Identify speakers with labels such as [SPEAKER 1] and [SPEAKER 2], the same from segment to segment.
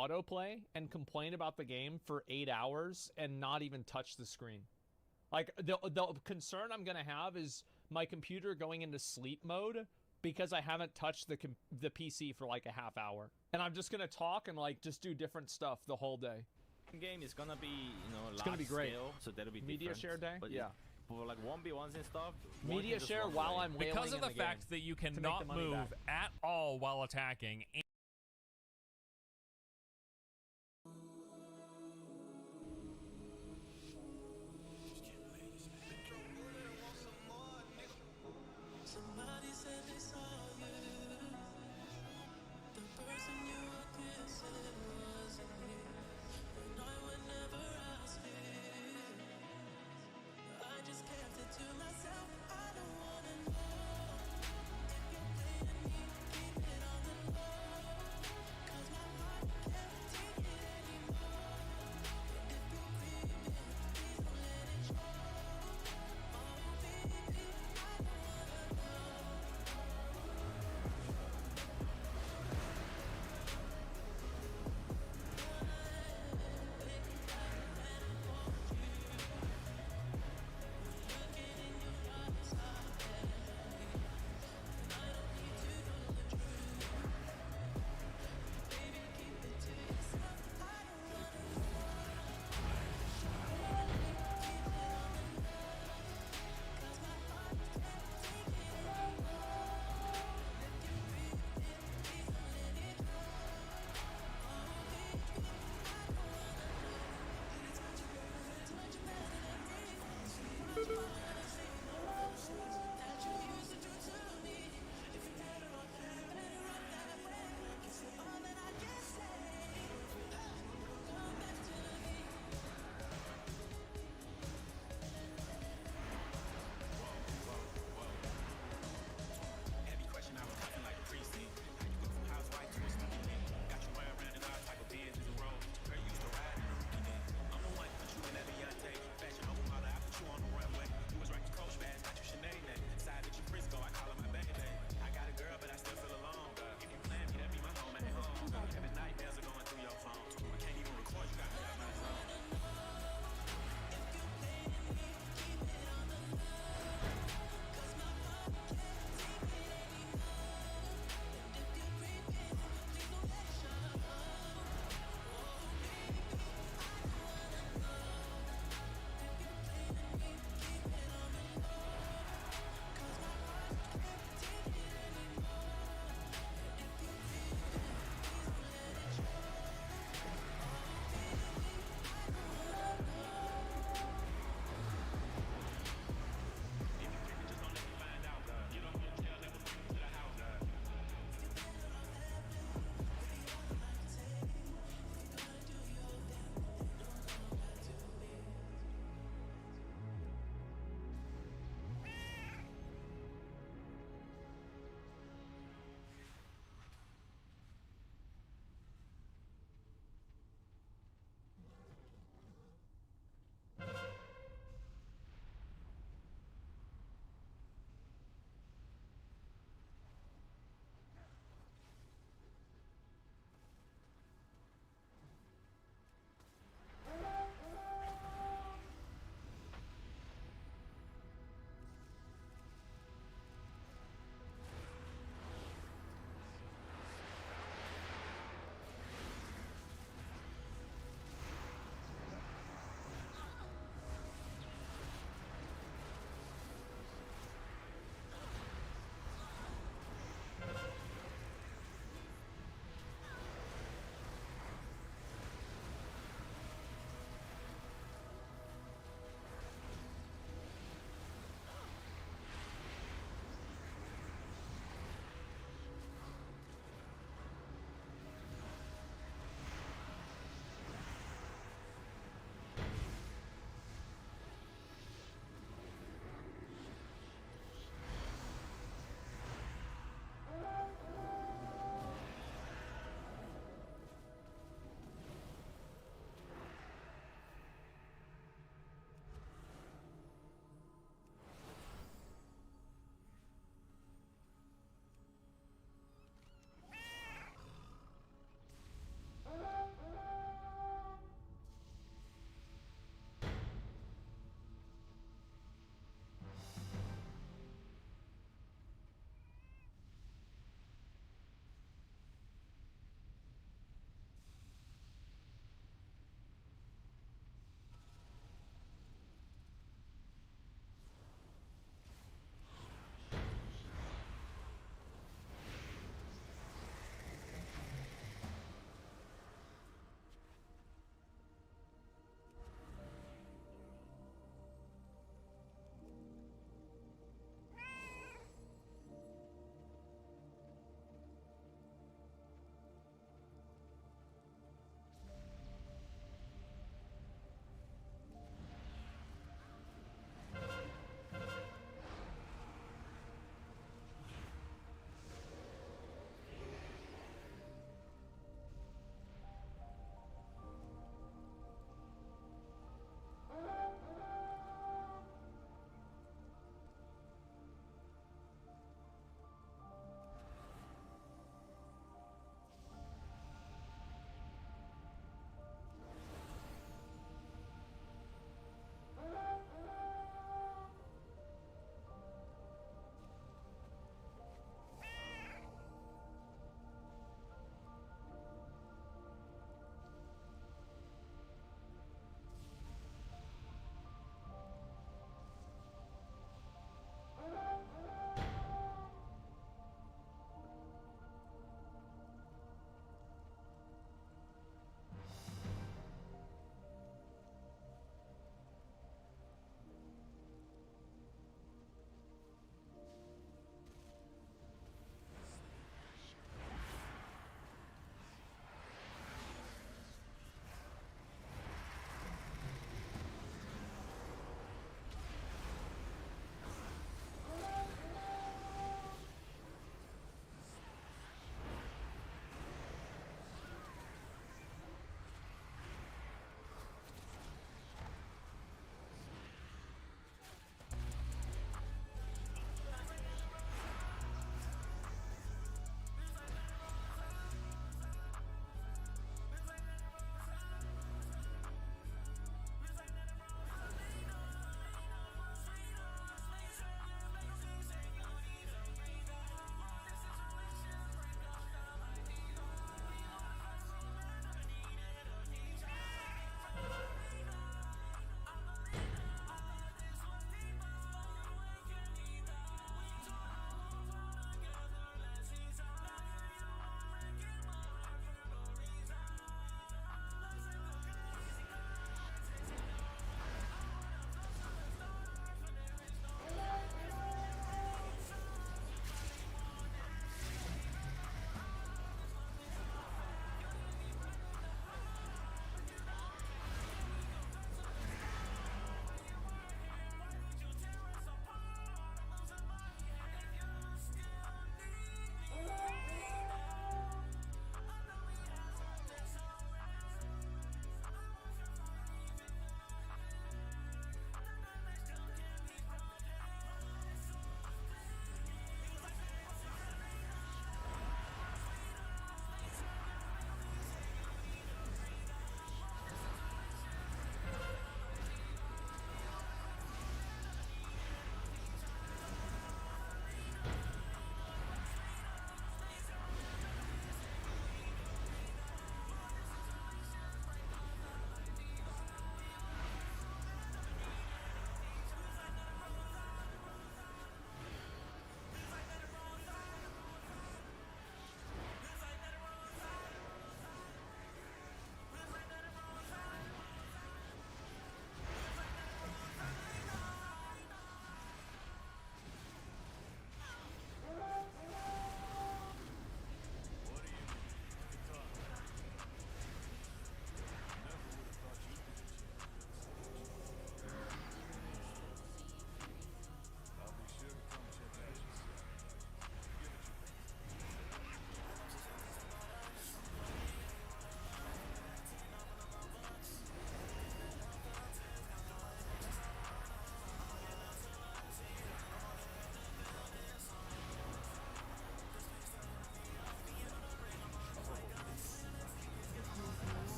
[SPEAKER 1] autoplay and complain about the game for 8 hours and not even touch the screen. Like, the concern I'm gonna have is my computer going into sleep mode because I haven't touched the PC for like a half hour. And I'm just gonna talk and like just do different stuff the whole day.
[SPEAKER 2] Game is gonna be, you know,
[SPEAKER 1] it's gonna be great.
[SPEAKER 2] Scale, so that'll be
[SPEAKER 1] media
[SPEAKER 2] different.
[SPEAKER 1] share day.
[SPEAKER 2] But
[SPEAKER 1] yeah.
[SPEAKER 2] For like 1v1s and stuff,
[SPEAKER 1] media share while I'm wailing
[SPEAKER 3] because of the fact that you cannot move at all while attacking.
[SPEAKER 4] Somebody said they saw you. The person you were kissing wasn't me, and I would never ask you. I just kept it to myself. I don't wanna know if you're playing me. Keep it on the low.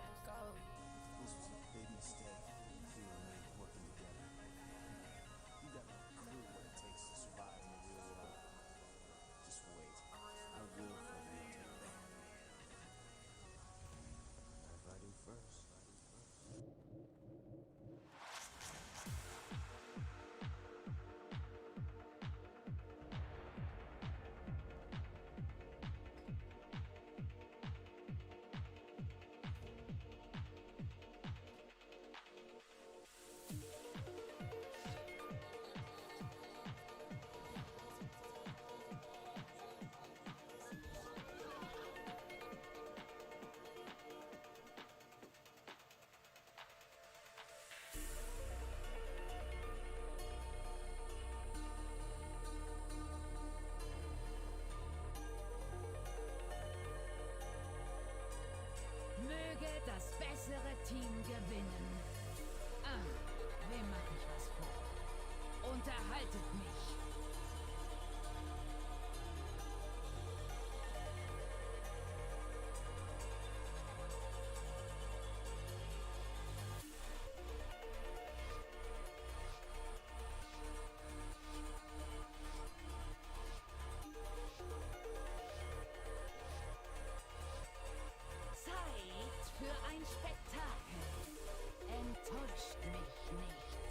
[SPEAKER 4] This was a big mistake for you and me working together. You got no clue what it takes to survive in the real world. Just wait. I will for real take it on. Whatever I do first.
[SPEAKER 5] Möge das bessere Team gewinnen. Wem mache ich was vor? Unterhaltet mich. Zeit für ein Spektakel. Enttäuscht mich nicht.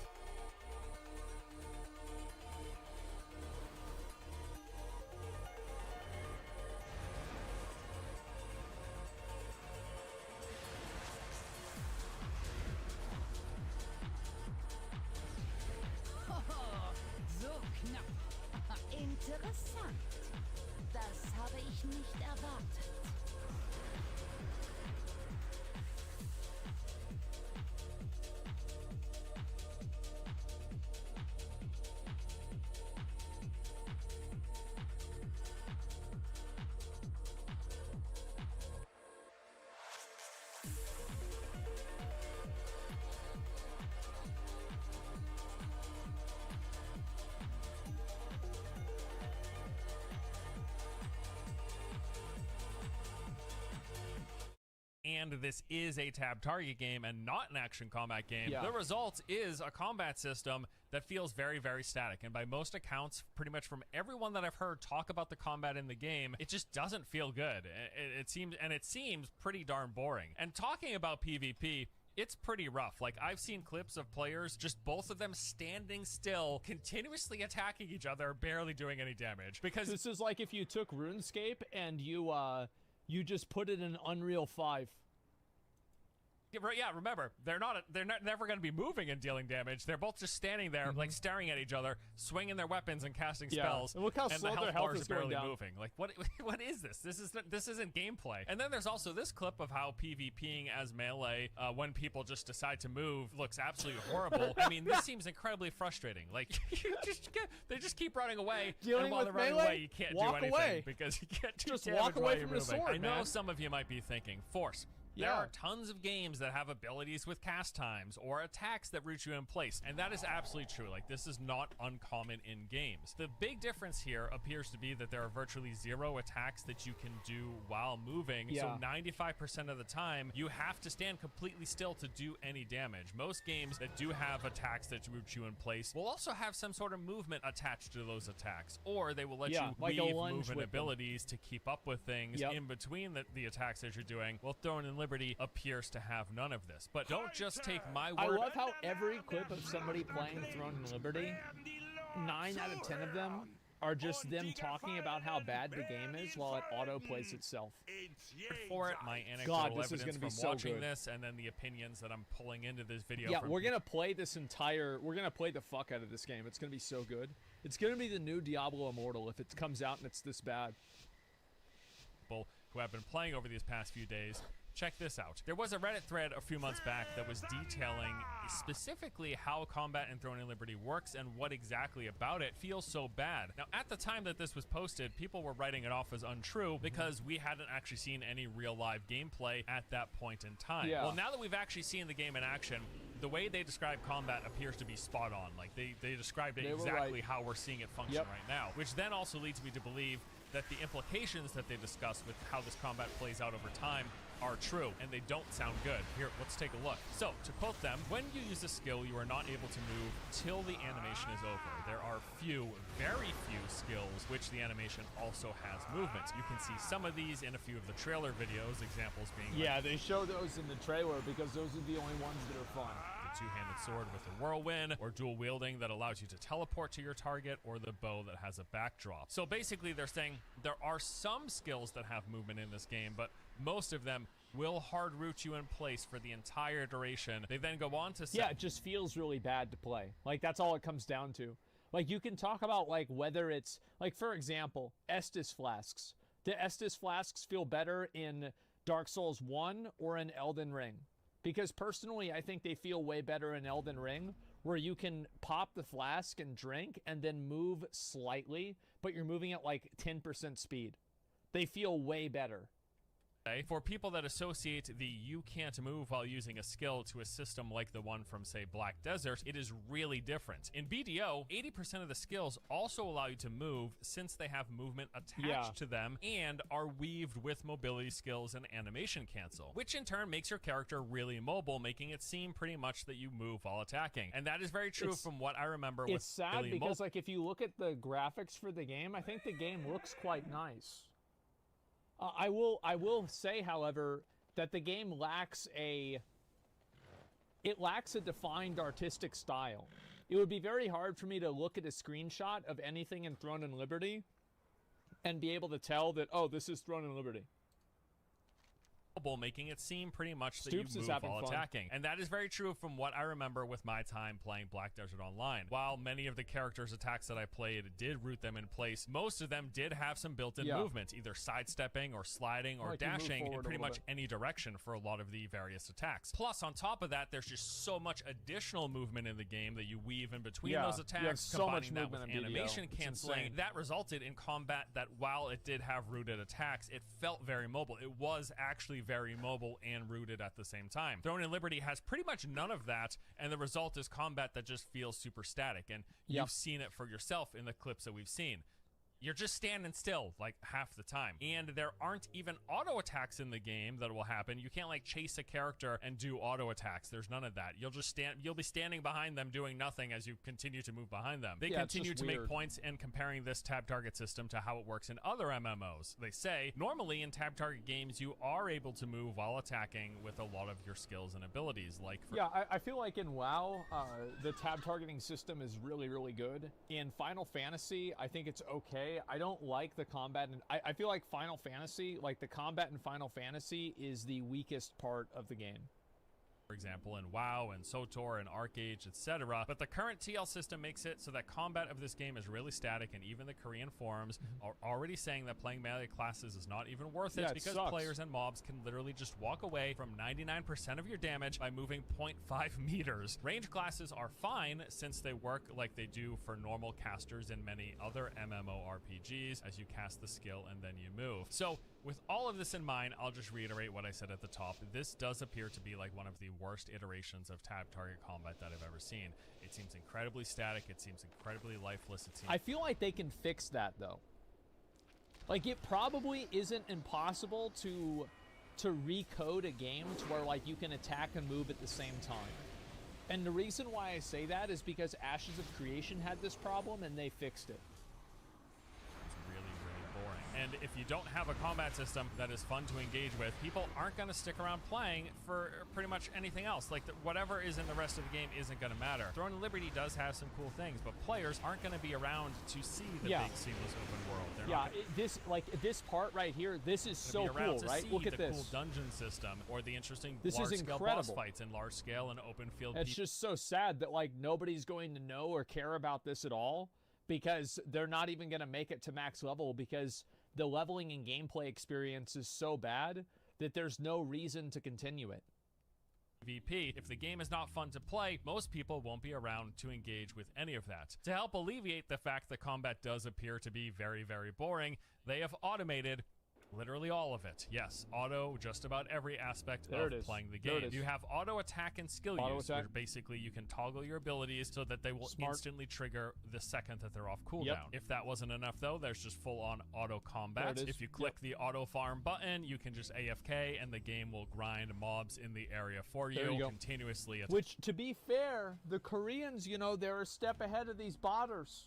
[SPEAKER 5] Hoho, so knapp. Interessant. Das habe ich nicht erwartet.
[SPEAKER 3] And this is a tab target game and not an action combat game.
[SPEAKER 1] Yeah.
[SPEAKER 3] The result is a combat system that feels very, very static. And by most accounts, pretty much from everyone that I've heard talk about the combat in the game, it just doesn't feel good. It seems pretty darn boring. And talking about PvP, it's pretty rough. Like, I've seen clips of players, just both of them standing still, continuously attacking each other, barely doing any damage. Because
[SPEAKER 1] This is like if you took RuneScape and you just put it in Unreal 5.
[SPEAKER 3] yeah, remember, they're never going to be moving and dealing damage. They're both just standing there, like staring at each other, swinging their weapons and casting
[SPEAKER 1] Yeah.
[SPEAKER 3] spells.
[SPEAKER 1] And look how
[SPEAKER 3] the
[SPEAKER 1] slow their
[SPEAKER 3] health
[SPEAKER 1] health
[SPEAKER 3] bars
[SPEAKER 1] is
[SPEAKER 3] are
[SPEAKER 1] going
[SPEAKER 3] barely
[SPEAKER 1] down.
[SPEAKER 3] moving. Like, what is this? This isn't gameplay. And then there's also this clip of how PvPing as melee, when people just decide to move, looks absolutely horrible. I mean, this seems incredibly frustrating. Like, they just keep running away,
[SPEAKER 1] Dealing
[SPEAKER 3] and while
[SPEAKER 1] with
[SPEAKER 3] they're running
[SPEAKER 1] melee?
[SPEAKER 3] away, you can't
[SPEAKER 1] Walk
[SPEAKER 3] do anything
[SPEAKER 1] away.
[SPEAKER 3] because you can't do
[SPEAKER 1] Just
[SPEAKER 3] damage
[SPEAKER 1] walk away
[SPEAKER 3] while you're
[SPEAKER 1] from the
[SPEAKER 3] moving.
[SPEAKER 1] sword,
[SPEAKER 3] I know
[SPEAKER 1] man.
[SPEAKER 3] some of you might be thinking, Force. There
[SPEAKER 1] Yeah.
[SPEAKER 3] are tons of games that have abilities with cast times or attacks that root you in place, and that is absolutely true. Like, this is not uncommon in games. The big difference here appears to be that there are virtually zero attacks that you can do while moving,
[SPEAKER 1] Yeah.
[SPEAKER 3] so 95% of the time, you have to stand completely still to do any damage. Most games that do have attacks that root you in place will also have some sort of movement attached to those attacks, or they will let
[SPEAKER 1] Yeah,
[SPEAKER 3] you
[SPEAKER 1] like a
[SPEAKER 3] weave
[SPEAKER 1] lunge
[SPEAKER 3] movement
[SPEAKER 1] with them.
[SPEAKER 3] abilities to keep up with things
[SPEAKER 1] Yep.
[SPEAKER 3] in between the attacks that you're doing. Well, Throne and Liberty appears to have none of this. But don't just take my
[SPEAKER 1] I
[SPEAKER 3] word.
[SPEAKER 1] love how every clip of somebody playing Throne and Liberty, 9 out of 10 of them are just them talking about how bad the game is while it auto-plays itself.
[SPEAKER 3] For it, my anecdotal
[SPEAKER 1] God, this is
[SPEAKER 3] evidence
[SPEAKER 1] gonna be
[SPEAKER 3] from
[SPEAKER 1] so
[SPEAKER 3] watching
[SPEAKER 1] good.
[SPEAKER 3] this, and then the opinions that I'm pulling into this video.
[SPEAKER 1] Yeah,
[SPEAKER 3] from
[SPEAKER 1] we're gonna play the fuck out of this game. It's gonna be so good. It's gonna be the new Diablo Immortal if it comes out and it's this bad.
[SPEAKER 3] people who have been playing over these past few days. check this out. There was a Reddit thread a few months back that was detailing specifically how combat in Throne and Liberty works and what exactly about it feels so bad. Now, at the time that this was posted, people were writing it off as untrue because we hadn't actually seen any real live gameplay at that point in time.
[SPEAKER 1] Yeah.
[SPEAKER 3] Well, now that we've actually seen the game in action, the way they describe combat appears to be spot on. Like, they described it
[SPEAKER 1] They were
[SPEAKER 3] exactly
[SPEAKER 1] right.
[SPEAKER 3] how we're seeing it function
[SPEAKER 1] Yep.
[SPEAKER 3] right now, which then also leads me to believe that the implications that they discuss with how this combat plays out over time are true, and they don't sound good. Here, let's take a look. So, to quote them, when you use a skill, you are not able to move till the animation is over. There are very few skills which the animation also has movement. You can see some of these in a few of the trailer videos, examples being like
[SPEAKER 1] Yeah, they show those in the trailer because those are the only ones that are fun.
[SPEAKER 3] the two-handed sword with a whirlwind, or dual wielding that allows you to teleport to your target, or the bow that has a backdrop. So basically they're saying there are some skills that have movement in this game, but most of them will hard root you in place for the entire duration. They then go on to say,
[SPEAKER 1] Yeah, it just feels really bad to play. Like, that's all it comes down to. Like, you can talk about, like, whether it's, like, for example, Estus flasks. Do Estus flasks feel better in Dark Souls 1 or in Elden Ring? Because personally, I think they feel way better in Elden Ring, where you can pop the flask and drink and then move slightly, but you're moving at like 10% speed. They feel way better.
[SPEAKER 3] for people that associate the you can't move while using a skill to a system like the one from, say, Black Desert, it is really different. In BDO, 80% of the skills also allow you to move since they have movement attached to them and are weaved with mobility skills and animation cancel, which in turn makes your character really mobile, making it seem pretty much that you move while attacking. And that is very true from what I remember with
[SPEAKER 1] It's sad
[SPEAKER 3] Billy
[SPEAKER 1] because, like, if you look at the graphics for the game, I think the game looks quite nice. I will say, however, that the game lacks a defined artistic style. It would be very hard for me to look at a screenshot of anything in Throne and Liberty and be able to tell that, oh, this is Throne and Liberty.
[SPEAKER 3] making it seem pretty much that
[SPEAKER 1] Stoops
[SPEAKER 3] you
[SPEAKER 1] is
[SPEAKER 3] move
[SPEAKER 1] having
[SPEAKER 3] while
[SPEAKER 1] fun.
[SPEAKER 3] attacking. And that is very true from what I remember with my time playing Black Desert Online. While many of the characters' attacks that I played did root them in place, most of them did have some built-in movement, either sidestepping or sliding or
[SPEAKER 1] Like you move
[SPEAKER 3] dashing in
[SPEAKER 1] forward a
[SPEAKER 3] pretty
[SPEAKER 1] little
[SPEAKER 3] much any direction for a lot of the various attacks. Plus, on top of that, there's just so much additional movement in the game that you weave in between those
[SPEAKER 1] you have
[SPEAKER 3] attacks,
[SPEAKER 1] so much
[SPEAKER 3] combining that with
[SPEAKER 1] movement in BDO.
[SPEAKER 3] animation
[SPEAKER 1] It's
[SPEAKER 3] canceling.
[SPEAKER 1] insane.
[SPEAKER 3] That resulted in combat that, while it did have rooted attacks, it felt very mobile. It was actually very mobile and rooted at the same time. Throne and Liberty has pretty much none of that, and the result is combat that just feels super static. And you've seen it for yourself in the clips that we've seen. You're just standing still like half the time. And there aren't even auto attacks in the game that will happen. You can't like chase a character and do auto attacks. There's none of that. You'll be standing behind them doing nothing as you continue to move behind them. They continue to make points in comparing this tab target system to how it works in other MMOs. They say, normally in tab target games, you are able to move while attacking with a lot of your skills and abilities. Like for
[SPEAKER 1] I feel like in WoW, the tab targeting system is really, really good. In Final Fantasy, I think it's okay. I don't like the combat, and I feel like Final Fantasy, like the combat in Final Fantasy is the weakest part of the game.
[SPEAKER 3] For example, in WoW and SOTOR and ArcAge, etc. But the current TL system makes it so that combat of this game is really static, and even the Korean forums are already saying that playing melee classes is not even worth it because players and mobs can literally just walk away from 99% of your damage by moving 0.5 meters. Range classes are fine since they work like they do for normal casters in many other MMORPGs as you cast the skill and then you move. So with all of this in mind, I'll just reiterate what I said at the top. This does appear to be like one of the worst iterations of tab target combat that I've ever seen. It seems incredibly static. It seems incredibly lifeless. It seems
[SPEAKER 1] I feel like they can fix that, though. Like, it probably isn't impossible to recode a game to where, like, you can attack and move at the same time. And the reason why I say that is because Ashes of Creation had this problem, and they fixed it.
[SPEAKER 3] really, really boring. And if you don't have a combat system that is fun to engage with, people aren't going to stick around playing for pretty much anything else. Like, whatever is in the rest of the game isn't going to matter. Throne and Liberty does have some cool things, but players aren't going to be around to see the big seamless open world. They're not
[SPEAKER 1] this part right here, this is so cool, right? Look at
[SPEAKER 3] the
[SPEAKER 1] this.
[SPEAKER 3] cool dungeon system or the interesting
[SPEAKER 1] This is
[SPEAKER 3] large-scale boss
[SPEAKER 1] incredible.
[SPEAKER 3] fights and large-scale and open field.
[SPEAKER 1] It's just so sad that, like, nobody's going to know or care about this at all because they're not even going to make it to max level because the leveling and gameplay experience is so bad. that there's no reason to continue it.
[SPEAKER 3] PvP. If the game is not fun to play, most people won't be around to engage with any of that. To help alleviate the fact that combat does appear to be very, very boring, they have automated literally all of it. Yes, auto just about every aspect
[SPEAKER 1] There
[SPEAKER 3] of
[SPEAKER 1] it is.
[SPEAKER 3] playing the
[SPEAKER 1] There it
[SPEAKER 3] game.
[SPEAKER 1] is.
[SPEAKER 3] You have auto attack and skill
[SPEAKER 1] Auto
[SPEAKER 3] use,
[SPEAKER 1] attack.
[SPEAKER 3] where basically you can toggle your abilities so that they will
[SPEAKER 1] Smart.
[SPEAKER 3] instantly trigger the second that they're off cooldown.
[SPEAKER 1] Yep.
[SPEAKER 3] If that wasn't enough though, there's just full-on auto combat.
[SPEAKER 1] There it is.
[SPEAKER 3] If you click the auto farm button, you can just AFK and the game will grind mobs in the area for
[SPEAKER 1] There you go.
[SPEAKER 3] continuously.
[SPEAKER 1] Which, to be fair, the Koreans, you know, they're a step ahead of these botters.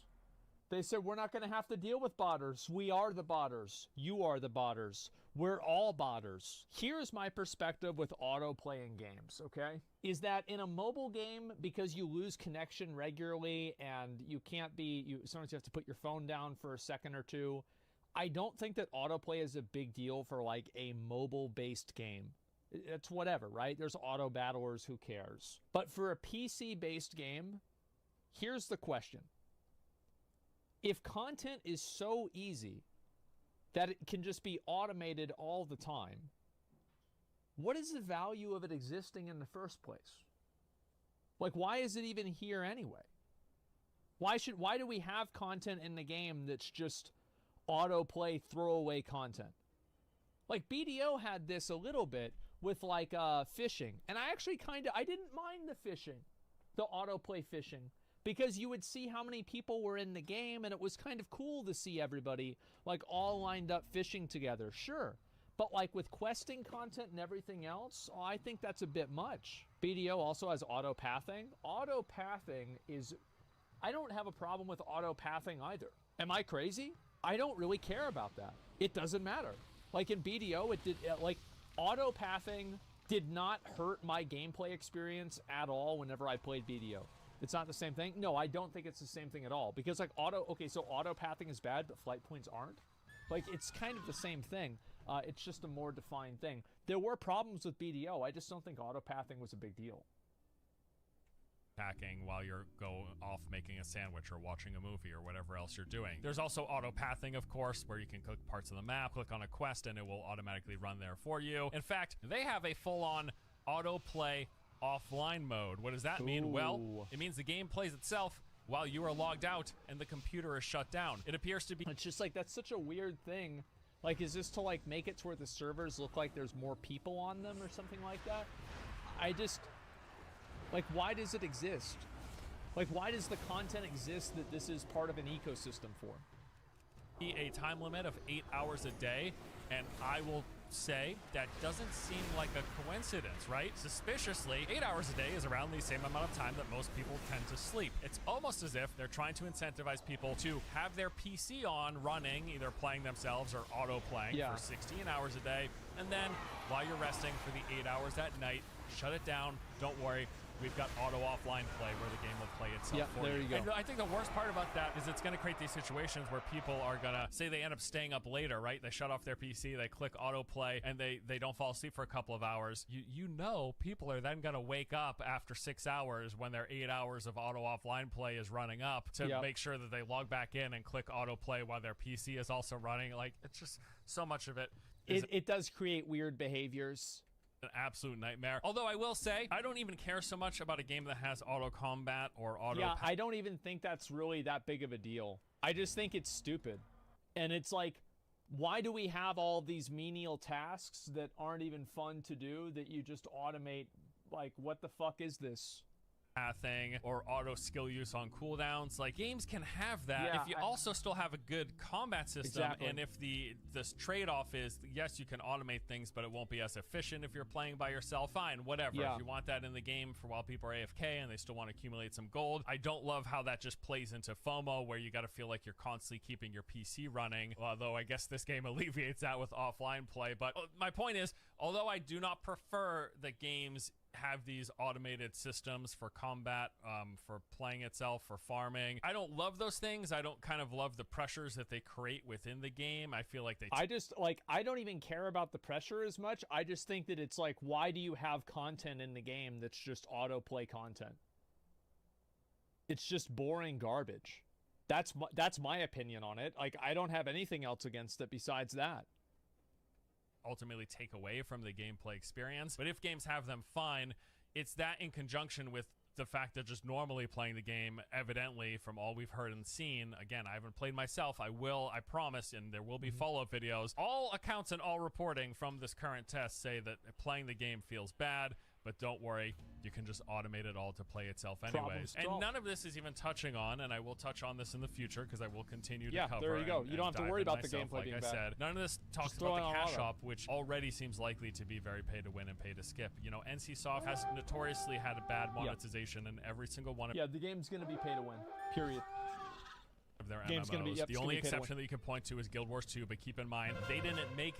[SPEAKER 1] They said, we're not going to have to deal with botters. We are the botters. You are the botters. We're all botters. Here's my perspective with auto-playing games, okay? Is that in a mobile game, because you lose connection regularly and you can't be, sometimes you have to put your phone down for a second or two, I don't think that autoplay is a big deal for like a mobile-based game. It's whatever, right? There's auto battlers, who cares? But for a PC-based game, here's the question. If content is so easy that it can just be automated all the time, what is the value of it existing in the first place? Like, why is it even here anyway? Why do we have content in the game that's just autoplay throwaway content? Like, BDO had this a little bit with like fishing, and I didn't mind the fishing, the autoplay fishing, because you would see how many people were in the game, and it was kind of cool to see everybody like all lined up fishing together. Sure. But like with questing content and everything else, I think that's a bit much. BDO also has auto-pathing. Auto-pathing is, I don't have a problem with auto-pathing either. Am I crazy? I don't really care about that. It doesn't matter. Like in BDO, auto-pathing did not hurt my gameplay experience at all whenever I played BDO. It's not the same thing? No, I don't think it's the same thing at all. Because like so auto-pathing is bad, but flight points aren't? Like, it's kind of the same thing. It's just a more defined thing. There were problems with BDO. I just don't think auto-pathing was a big deal.
[SPEAKER 3] Packing while you're off making a sandwich or watching a movie or whatever else you're doing. There's also auto-pathing, of course, where you can click parts of the map, click on a quest, and it will automatically run there for you. In fact, they have a full-on auto-play offline mode. What does that mean?
[SPEAKER 1] Ooh.
[SPEAKER 3] Well, it means the game plays itself while you are logged out and the computer is shut down. It appears to be...
[SPEAKER 1] It's just like, that's such a weird thing. Like, is this to like make it to where the servers look like there's more people on them or something like that? I just, like, why does it exist? Like, why does the content exist that this is part of an ecosystem for?
[SPEAKER 3] A time limit of 8 hours a day, and I will say that doesn't seem like a coincidence, right? Suspiciously, 8 hours a day is around the same amount of time that most people tend to sleep. It's almost as if they're trying to incentivize people to have their PC on running, either playing themselves or auto playing for 16 hours a day, and then while you're resting for the 8 hours at night, shut it down. Don't worry. We've got auto offline play where the game will play itself for you.
[SPEAKER 1] There you go.
[SPEAKER 3] And I think the worst part about that is it's going to create these situations where people are going to say they end up staying up later, right? They shut off their PC, they click auto play, and they don't fall asleep for a couple of hours. You know people are then going to wake up after 6 hours when their 8 hours of auto offline play is running up to make sure that they log back in and click auto play while their PC is also running. Like, it's just so much of it.
[SPEAKER 1] It does create weird behaviors.
[SPEAKER 3] An absolute nightmare. Although I will say, I don't even care so much about a game that has auto combat or auto...
[SPEAKER 1] Yeah, I don't even think that's really that big of a deal. I just think it's stupid. And it's like, why do we have all these menial tasks that aren't even fun to do that you just automate? Like, what the fuck is this?
[SPEAKER 3] Thing or auto skill use on cooldowns. Like, games can have that if you also still have a good combat system.
[SPEAKER 1] Exactly.
[SPEAKER 3] And if this trade-off is, yes, you can automate things, but it won't be as efficient if you're playing by yourself. Fine, whatever.
[SPEAKER 1] Yeah.
[SPEAKER 3] If you want that in the game for while people are AFK and they still want to accumulate some gold. I don't love how that just plays into FOMO, where you got to feel like you're constantly keeping your PC running. Although I guess this game alleviates that with offline play. But my point is, although I do not prefer that games have these automated systems for combat, for playing itself, for farming, I don't love those things. I don't kind of love the pressures that they create within the game. I feel like
[SPEAKER 1] I don't even care about the pressure as much. I just think that it's like, why do you have content in the game that's just autoplay content? It's just boring garbage. That's my opinion on it. Like, I don't have anything else against it besides that.
[SPEAKER 3] ultimately take away from the gameplay experience. But if games have them, fine. It's that in conjunction with the fact that just normally playing the game, evidently, from all we've heard and seen, again, I haven't played myself. I will, I promise, and there will be follow-up videos. All accounts and all reporting from this current test say that playing the game feels bad, but don't worry, you can just automate it all to play itself anyways. And none of this is even touching on, and I will touch on this in the future because I will continue to cover.
[SPEAKER 1] There you go. You don't have to worry about the
[SPEAKER 3] myself,
[SPEAKER 1] gameplay
[SPEAKER 3] like
[SPEAKER 1] being
[SPEAKER 3] I
[SPEAKER 1] bad.
[SPEAKER 3] said. None of this talks
[SPEAKER 1] Just
[SPEAKER 3] about
[SPEAKER 1] throwing
[SPEAKER 3] the
[SPEAKER 1] all
[SPEAKER 3] cash
[SPEAKER 1] that.
[SPEAKER 3] shop, which already seems likely to be very pay to win and pay to skip. You know, NCSoft has notoriously had a bad monetization in every single one of
[SPEAKER 1] Yeah, the game's going to be pay to win. Period.
[SPEAKER 3] their
[SPEAKER 1] Game's
[SPEAKER 3] MMOs.
[SPEAKER 1] gonna be- yep,
[SPEAKER 3] The
[SPEAKER 1] it's gonna
[SPEAKER 3] only
[SPEAKER 1] be pay to win.
[SPEAKER 3] exception that you can point to is Guild Wars 2, but keep in mind, they didn't make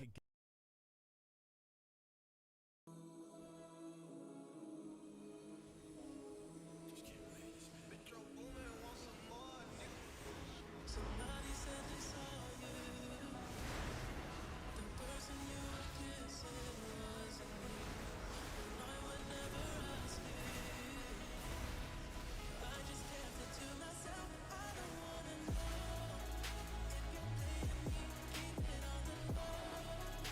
[SPEAKER 4] Somebody said they saw you. The person you were kissing wasn't me. And I would never ask you. I just kept it to myself. I don't wanna know if you're playing me. Keep it on the low.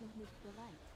[SPEAKER 6] noch nicht bereit.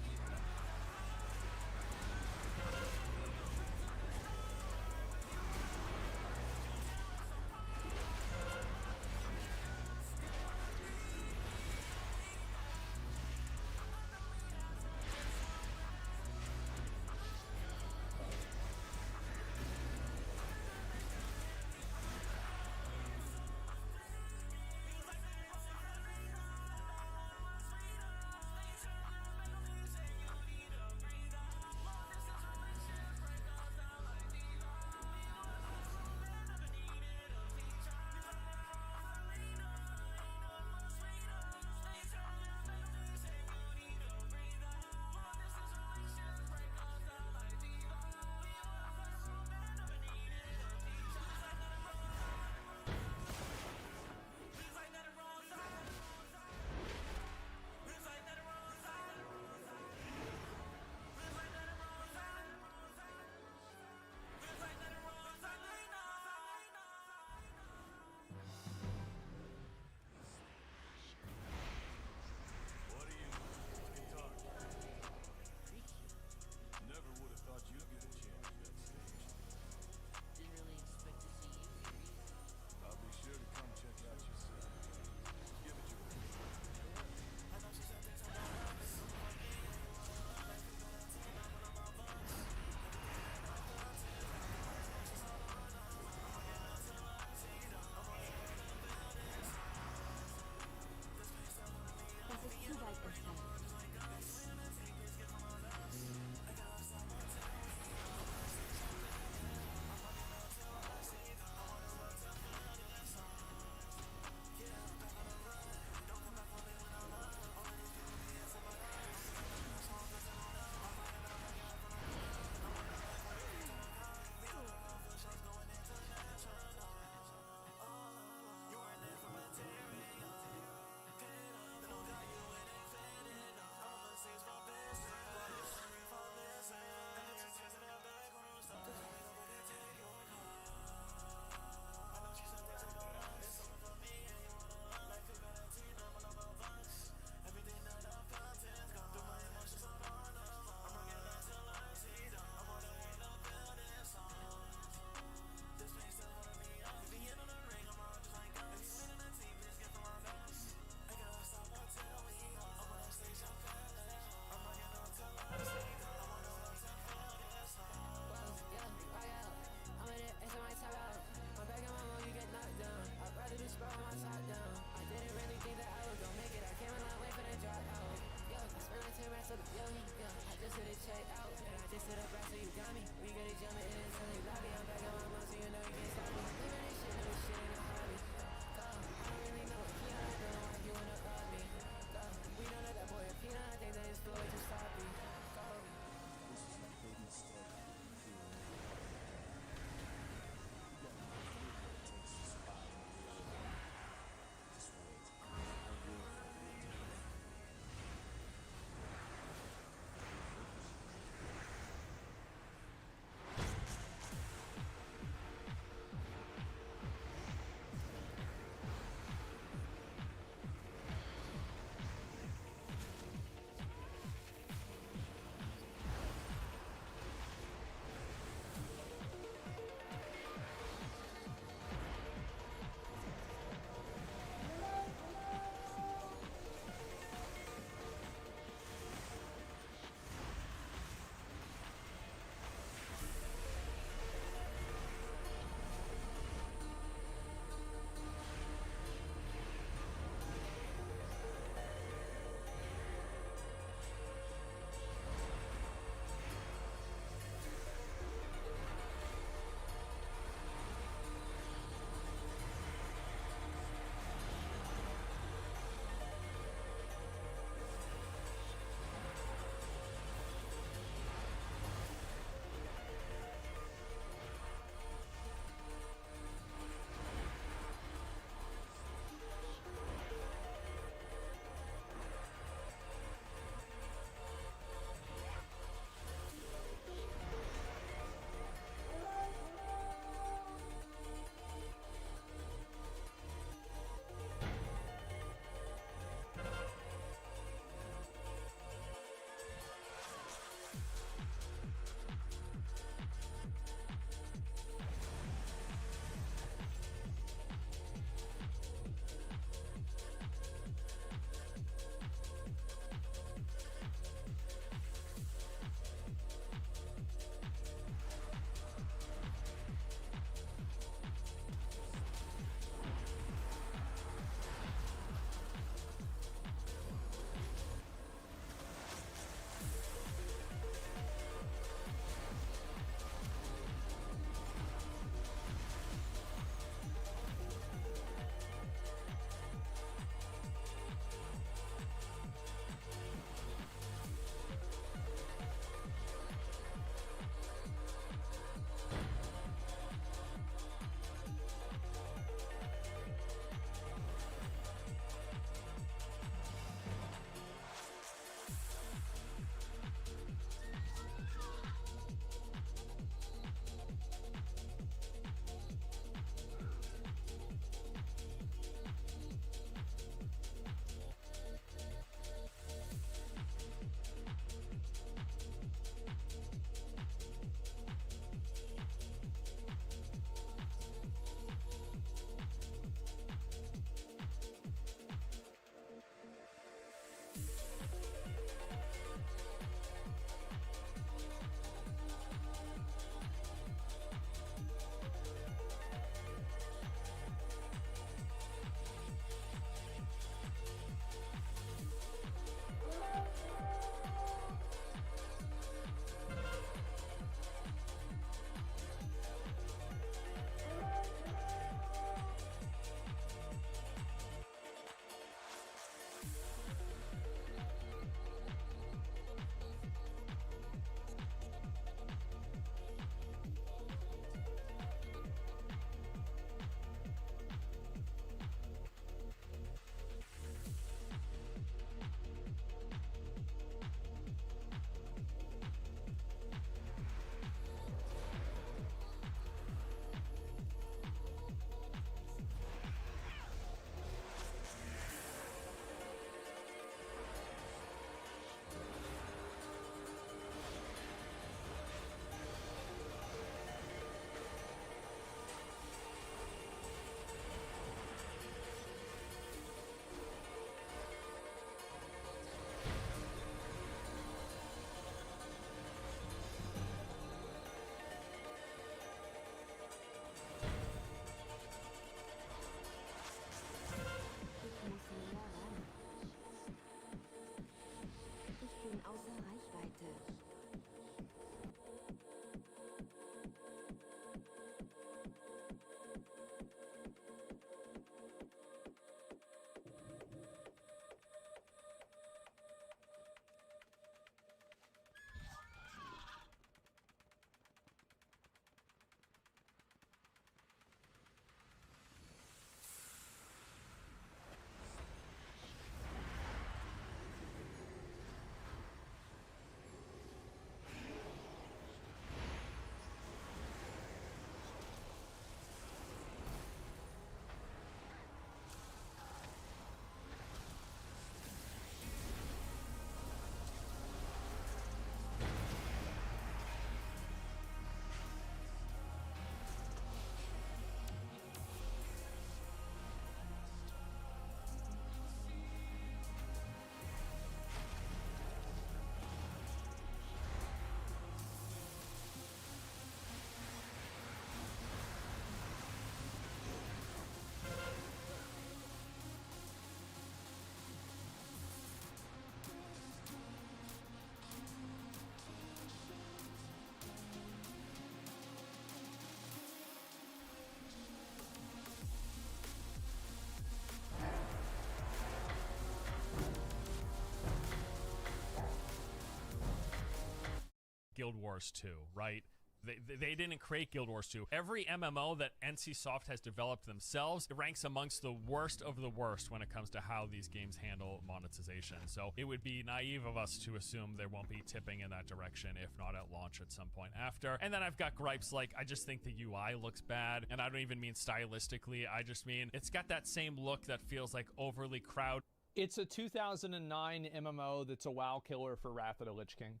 [SPEAKER 3] Guild Wars 2, right? They didn't create Guild Wars 2. Every MMO that NCSoft has developed themselves, it ranks amongst the worst of the worst when it comes to how these games handle monetization. So it would be naive of us to assume they won't be tipping in that direction, if not at launch at some point after. And then I've got gripes like, I just think the UI looks bad, and I don't even mean stylistically, I just mean it's got that same look that feels like overly crowded.
[SPEAKER 1] It's a 2009 MMO that's a WoW killer for Wrath of the Lich King.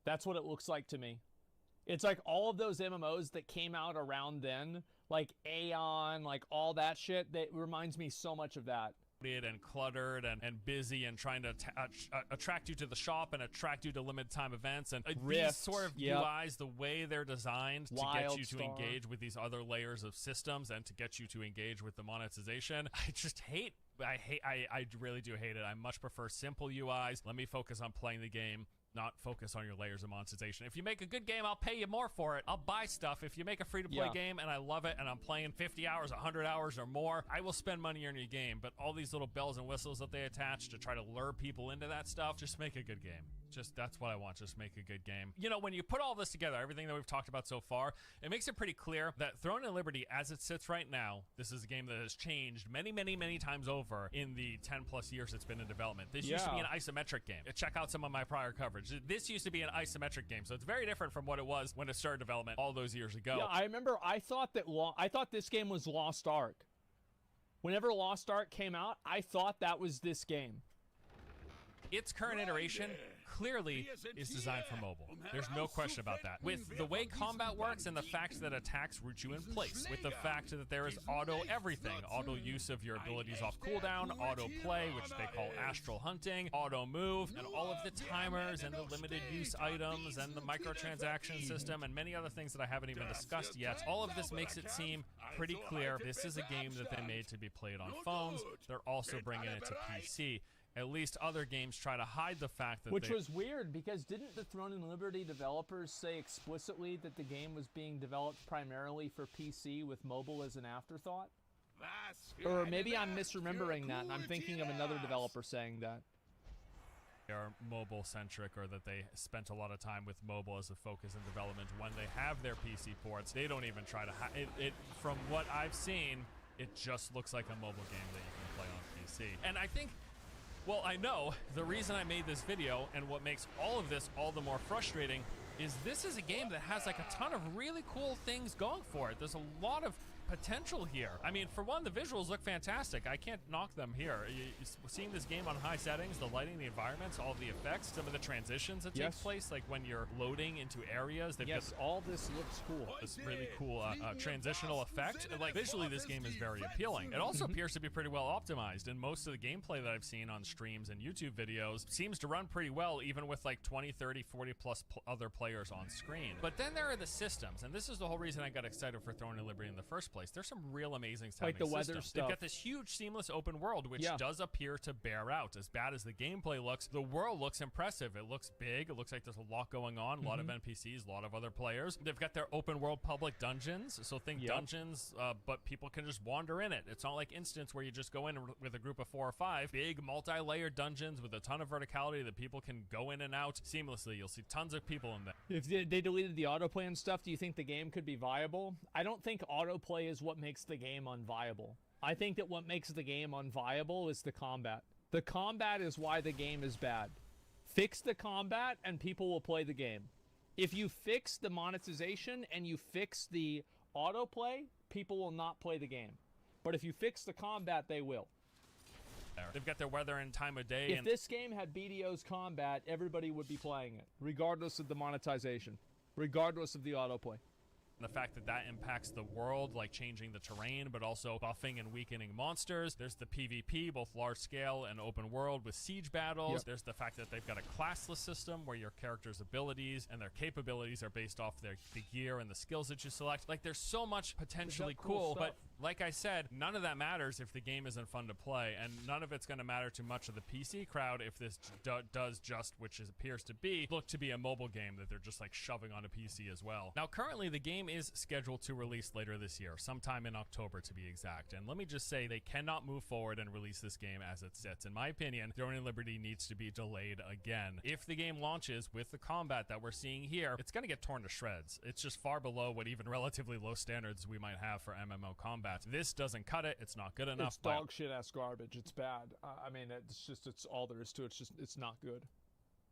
[SPEAKER 1] That's what it looks like to me. It's like all of those MMOs that came out around then, like Aeon, like all that shit, that reminds me so much of that.
[SPEAKER 3] And cluttered and busy and trying to attract you to the shop and attract you to limited time events and these sort of UIs, the way they're designed to get you to engage with these other layers of systems and to get you to engage with the monetization. I just hate, I really do hate it. I much prefer simple UIs. Let me focus on playing the game, not focus on your layers of monetization. If you make a good game, I'll pay you more for it. I'll buy stuff. If you make a free-to-play game and I love it and I'm playing 50 hours, 100 hours or more, I will spend money on your game. But all these little bells and whistles that they attach to try to lure people into that stuff, just make a good game. Just, that's what I want. Just make a good game. You know, when you put all this together, everything that we've talked about so far, it makes it pretty clear that Throne and Liberty, as it sits right now, this is a game that has changed many, many, many times over in the 10 plus years it's been in development. This used to be an isometric game. Check out some of my prior coverage. This used to be an isometric game, so it's very different from what it was when it started development all those years ago.
[SPEAKER 1] Yeah, I remember I thought this game was Lost Ark. Whenever Lost Ark came out, I thought that was this game.
[SPEAKER 3] Its current iteration clearly is designed for mobile. There's no question about that. With the way combat works and the fact that attacks root you in place, with the fact that there is auto everything, auto use of your abilities off cooldown, auto play, which they call astral hunting, auto move, and all of the timers and the limited use items and the microtransaction system and many other things that I haven't even discussed yet. All of this makes it seem pretty clear this is a game that they made to be played on phones. They're also bringing it to PC. At least other games try to hide the fact that
[SPEAKER 1] Which was weird, because didn't the Throne and Liberty developers say explicitly that the game was being developed primarily for PC with mobile as an afterthought? Or maybe I'm misremembering that and I'm thinking of another developer saying that.
[SPEAKER 3] They are mobile centric, or that they spent a lot of time with mobile as a focus in development. When they have their PC ports, they don't even try to it. From what I've seen, it just looks like a mobile game that you can play on PC. And I think, well, I know the reason I made this video and what makes all of this all the more frustrating is this is a game that has like a ton of really cool things going for it. There's a lot of potential here. I mean, for one, the visuals look fantastic. I can't knock them here. Seeing this game on high settings, the lighting, the environments, all the effects, some of the transitions that take place, like when you're loading into areas.
[SPEAKER 1] All this looks cool.
[SPEAKER 3] This really cool transitional effect. Like visually, this game is very appealing. It also appears to be pretty well optimized, and most of the gameplay that I've seen on streams and YouTube videos seems to run pretty well, even with like 20, 30, 40 plus other players on screen. But then there are the systems, and this is the whole reason I got excited for Throne and Liberty in the first place. There's some real amazing sounding
[SPEAKER 1] like the weather
[SPEAKER 3] systems.
[SPEAKER 1] stuff.
[SPEAKER 3] They've got this huge seamless open world, which does appear to bear out. As bad as the gameplay looks, the world looks impressive. It looks big. It looks like there's a lot going on, a lot of NPCs, a lot of other players. They've got their open world public dungeons, so think dungeons, but people can just wander in it. It's not like Instance where you just go in with a group of 4 or 5. Big multi-layered dungeons with a ton of verticality that people can go in and out seamlessly. You'll see tons of people in there.
[SPEAKER 1] If they deleted the autoplay and stuff, do you think the game could be viable? I don't think autoplay is what makes the game unviable. I think that what makes the game unviable is the combat. The combat is why the game is bad. Fix the combat and people will play the game. If you fix the monetization and you fix the autoplay, people will not play the game. But if you fix the combat, they will.
[SPEAKER 3] They've got their weather and time of day.
[SPEAKER 1] If this game had BDO's combat, everybody would be playing it, regardless of the monetization, regardless of the autoplay.
[SPEAKER 3] The fact that that impacts the world, like changing the terrain, but also buffing and weakening monsters. There's the PvP, both large scale and open world with siege battles. There's the fact that they've got a classless system where your character's abilities and their capabilities are based off the gear and the skills that you select. Like, there's so much potentially cool, but Like I said, none of that matters if the game isn't fun to play, and none of it's going to matter to much of the PC crowd if this does just, which appears to be, look to be a mobile game that they're just like shoving on a PC as well. Now, currently the game is scheduled to release later this year, sometime in October to be exact, and let me just say they cannot move forward and release this game as it sits. In my opinion, Throne Liberty needs to be delayed again. If the game launches with the combat that we're seeing here, it's going to get torn to shreds. It's just far below what even relatively low standards we might have for MMO combat. This doesn't cut it. It's not good enough.
[SPEAKER 1] It's dog shit ass garbage. It's bad. I mean, it's all there is to it. It's not good.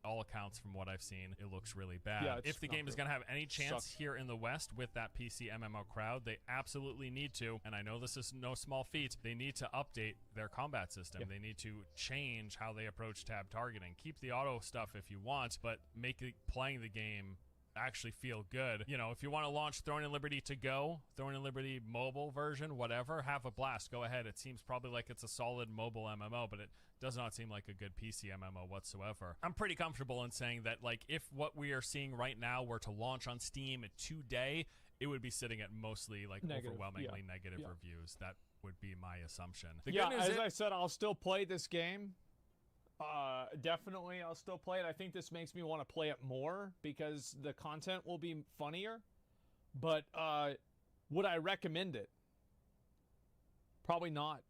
[SPEAKER 3] All accounts from what I've seen, it looks really bad.
[SPEAKER 1] Yeah,
[SPEAKER 3] if the game is going to have any chance here in the West with that PC MMO crowd, they absolutely need to, and I know this is no small feat, they need to update their combat system. They need to change how they approach tab targeting. Keep the auto stuff if you want, but make playing the game actually feel good. You know, if you want to launch Throne and Liberty to go, Throne and Liberty mobile version, whatever, have a blast. Go ahead. It seems probably like it's a solid mobile MMO, but it does not seem like a good PC MMO whatsoever. I'm pretty comfortable in saying that, like, if what we are seeing right now were to launch on Steam today, it would be sitting at mostly like overwhelmingly negative reviews. That would be my assumption. The good news
[SPEAKER 1] as I said, I'll still play this game. Definitely I'll still play it. I think this makes me want to play it more because the content will be funnier. But would I recommend it? Probably not.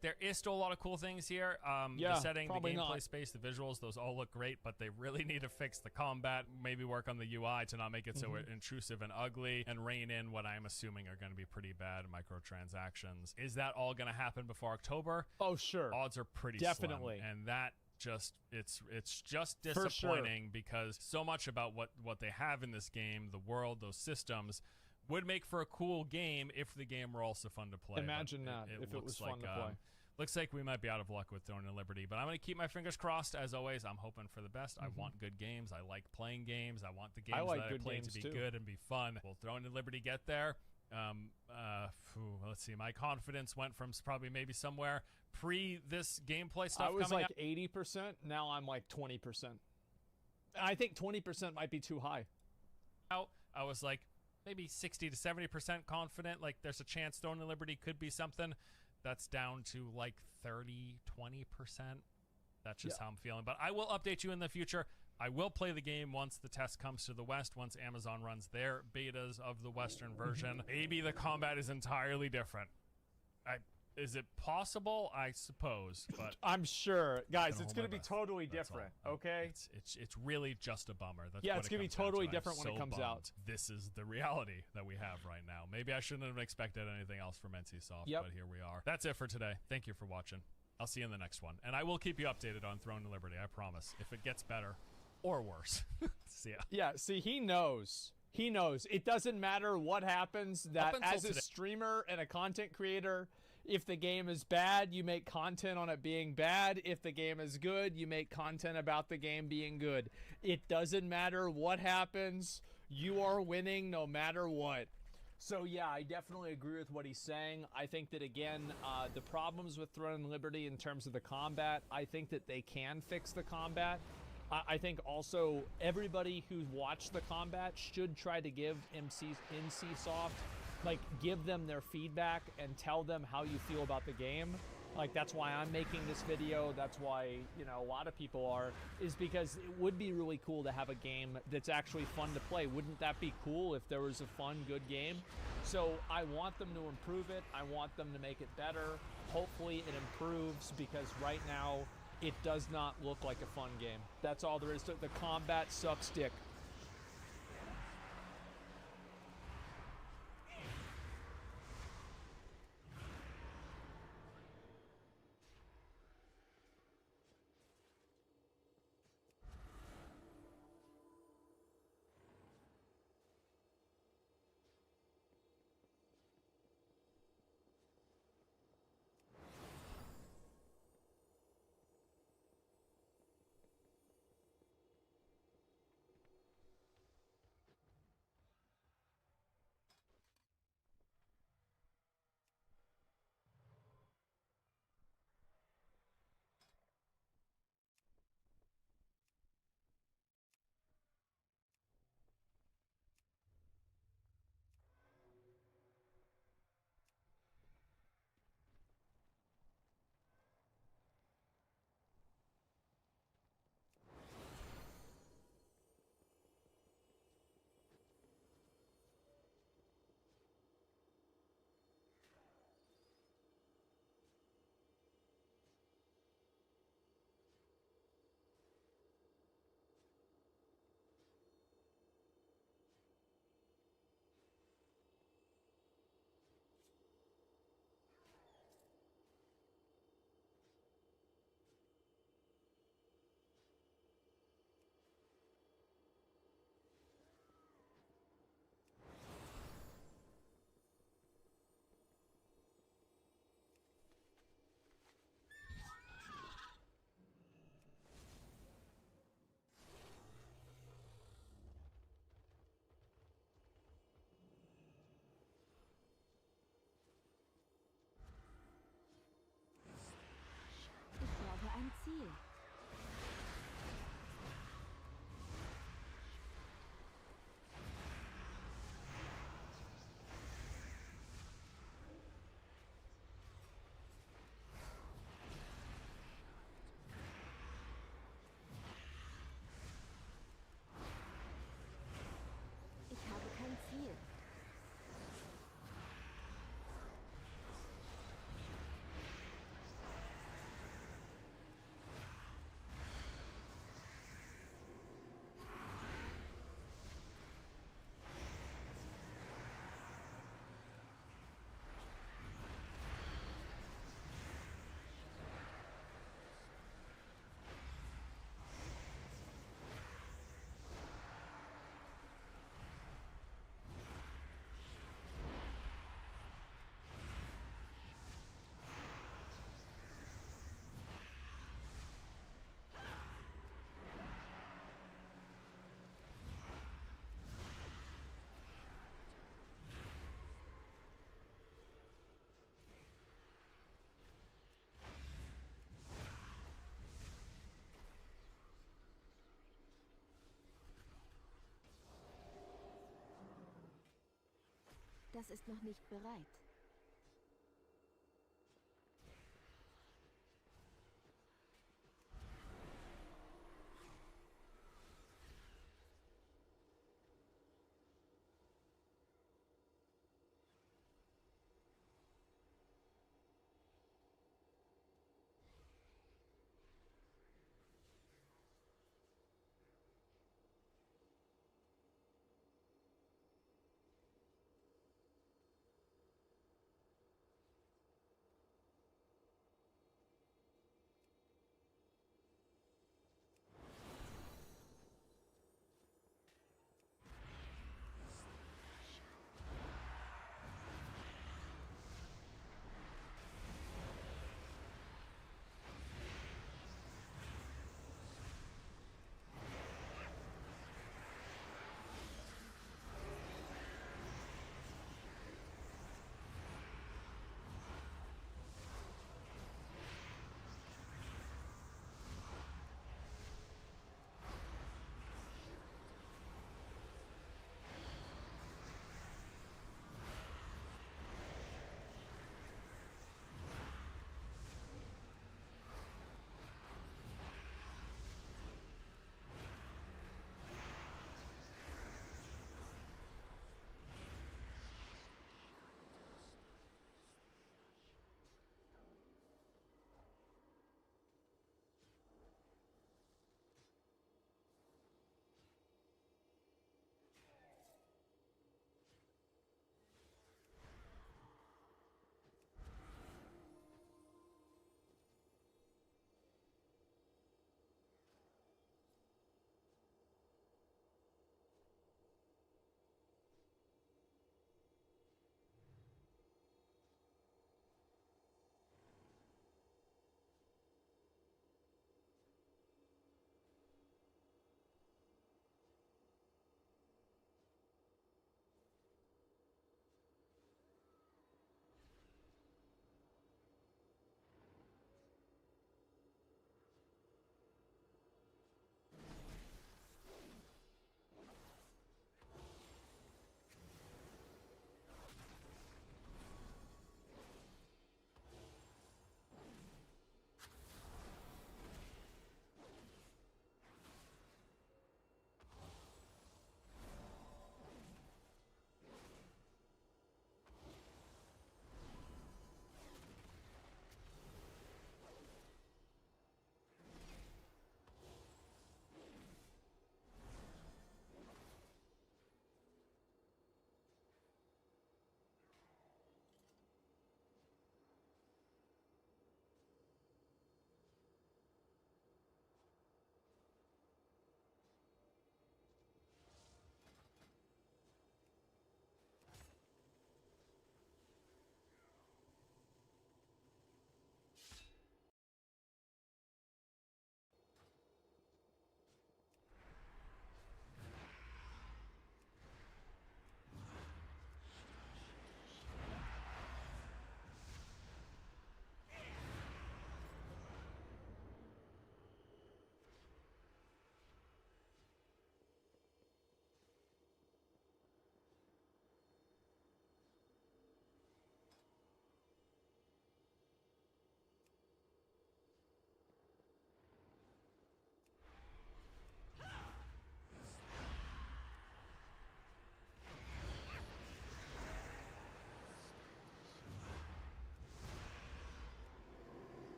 [SPEAKER 3] There is still a lot of cool things here. The setting, the gameplay space, the visuals, those all look great, but they really need to fix the combat, maybe work on the UI to not make it so intrusive and ugly, and rein in what I'm assuming are going to be pretty bad microtransactions. Is that all going to happen before October?
[SPEAKER 1] Oh, sure.
[SPEAKER 3] Odds are pretty
[SPEAKER 1] definitely
[SPEAKER 3] slim, and that just it's just disappointing because so much about what they have in this game, the world, those systems, would make for a cool game if the game were also fun to play.
[SPEAKER 1] Imagine that, if it was fun to play.
[SPEAKER 3] Looks like we might be out of luck with Throne and Liberty, but I'm going to keep my fingers crossed. As always, I'm hoping for the best. I want good games. I like playing games. I want the games that I play to be good and be fun. Will Throne and Liberty get there? Let's see. My confidence went from probably maybe somewhere pre this gameplay stuff.
[SPEAKER 1] I was
[SPEAKER 3] coming
[SPEAKER 1] like
[SPEAKER 3] up.
[SPEAKER 1] 80%. Now I'm like 20%. I think 20% might be too high.
[SPEAKER 3] I was like maybe 60 to 70% confident. Like there's a chance Throne and Liberty could be something. That's down to like 30, 20%. That's just how I'm feeling. But I will update you in the future. I will play the game once the test comes to the West, once Amazon runs their betas of the Western version. Maybe the combat is entirely different. Is it possible? I suppose, but
[SPEAKER 1] I'm sure, guys, it's going to be totally different. Okay,
[SPEAKER 3] it's really just a bummer. That's
[SPEAKER 1] it's going to be totally different when it comes out.
[SPEAKER 3] This is the reality that we have right now. Maybe I shouldn't have expected anything else from NCSoft, but here we are. That's it for today. Thank you for watching. I'll see you in the next one, and I will keep you updated on Throne and Liberty. I promise. If it gets better or worse, see ya. Yeah,
[SPEAKER 1] see, he knows. He knows. It doesn't matter what happens. That as a streamer and a content creator, if the game is bad, you make content on it being bad. If the game is good, you make content about the game being good. It doesn't matter what happens. You are winning no matter what. So yeah, I definitely agree with what he's saying. I think that, again, the problems with Throne and Liberty in terms of the combat, I think that they can fix the combat. I think also everybody who watched the combat should try to give NCSoft, like, give them their feedback and tell them how you feel about the game. Like, that's why I'm making this video. That's why, you know, a lot of people are, is because it would be really cool to have a game that's actually fun to play. Wouldn't that be cool if there was a fun, good game? So I want them to improve it. I want them to make it better. Hopefully it improves, because right now it does not look like a fun game. That's all there is to it. The combat sucks dick.
[SPEAKER 6] Das ist noch nicht bereit.